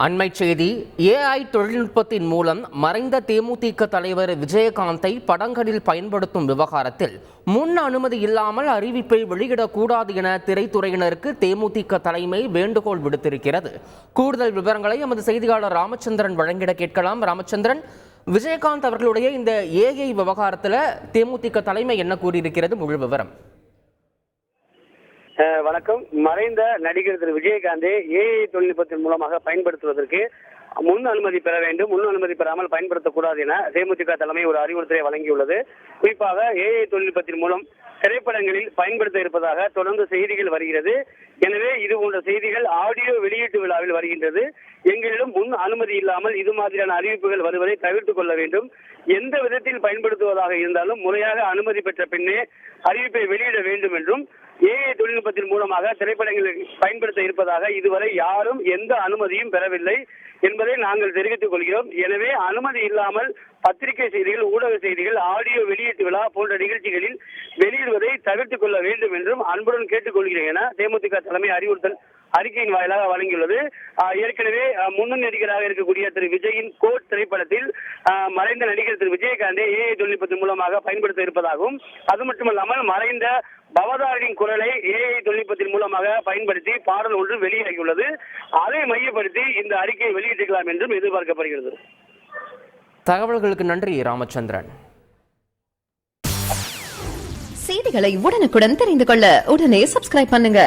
அண்மை செய்தி. ஏஐ தொழில்நுட்பத்தின் மூலம் மறைந்த தேமுதிக தலைவர் விஜயகாந்தை படங்களில் பயன்படுத்தும் விவகாரத்தில் முன் அனுமதி இல்லாமல் அறிவிப்பை வெளியிடக்கூடாது என திரைத்துறையினருக்கு தேமுதிக தலைமை வேண்டுகோள் விடுத்திருக்கிறது. கூடுதல் விவரங்களை எமது செய்தியாளர் ராமச்சந்திரன் வழங்கிட கேட்கலாம். ராமச்சந்திரன், விஜயகாந்த் அவர்களுடைய இந்த ஏஐ விவகாரத்தில் தேமுதிக தலைமை என்ன கூறியிருக்கிறது? முழு விவரம். வணக்கம். மறைந்த நடிகர் திரு விஜயகாந்தை ஏஐ தொழில்நுட்பத்தின் மூலமாக பயன்படுத்துவதற்கு முன் அனுமதி பெற வேண்டும். முன் அனுமதி பெறாமல் பயன்படுத்தக்கூடாது என தேமுதிக தலைமை ஒரு அறிவுறுத்தலை வழங்கியுள்ளது. குறிப்பாக ஏஐ தொழில்நுட்பத்தின் மூலம் திரைப்படங்களில் பயன்படுத்த இருப்பதாக தொடர்ந்து செய்திகள் வருகிறது. எனவே இது போன்ற செய்திகள் ஆடியோ வெளியீட்டு விழாவில் வருகின்றது. எங்களிடம் முன் அனுமதி இல்லாமல் இது மாதிரியான அறிவிப்புகள் வருவதை தவிர்த்துக் கொள்ள வேண்டும். எந்த விதத்தில் பயன்படுத்துவதாக இருந்தாலும் முறையாக அனுமதி பெற்ற பின்னே அறிவிப்பை வெளியிட வேண்டும் என்றும், ஏஐ தொழில்நுட்பத்தின் மூலமாக திரைப்படங்களில் பயன்படுத்த இருப்பதாக இதுவரை யாரும் எந்த அனுமதியும் பெறவில்லை என்பதை நாங்கள் தெரிவித்துக் கொள்கிறோம். எனவே அனுமதி இல்லாமல் பத்திரிகை செய்திகள், ஊடக செய்திகள், ஆடியோ வெளியீட்டு விழா போன்ற நிகழ்ச்சிகளில் வெளியிடுவதை தவிர்த்துக் கொள்ள வேண்டும் என்றும் அன்புடன் கேட்டுக்கொள்கிறேன் என தேமுதிக தலைமை அறிவுறுத்தல் அறிக்கையின் வாயிலாக வழங்கியுள்ளது. ஏற்கனவே முன்னணி நடிகராக இருக்கக்கூடிய திரு விஜயின் கோட் திரைப்படத்தில் மறைந்த நடிகர் திரு விஜயகாந்தை ஏஐ தொழில்நுட்பத்தின் மூலமாக பயன்படுத்த இருப்பதாகவும், அது மட்டுமல்லாமல் மறைந்த பவதாரின் குரலை ஏஐ தொழில்நுட்பத்தின் மூலமாக பயன்படுத்தி பாடல் ஒன்று வெளியாகியுள்ளது. அதை மையப்படுத்தி இந்த அறிக்கையை வெளியிட்டிருக்கலாம் என்றும் எதிர்பார்க்கப்படுகிறது. தகவல்களுக்கு நன்றி ராமச்சந்திரன். செய்திகளை உடனுக்குடன் தெரிந்து கொள்ள உடனே சப்ஸ்கிரைப் பண்ணுங்க.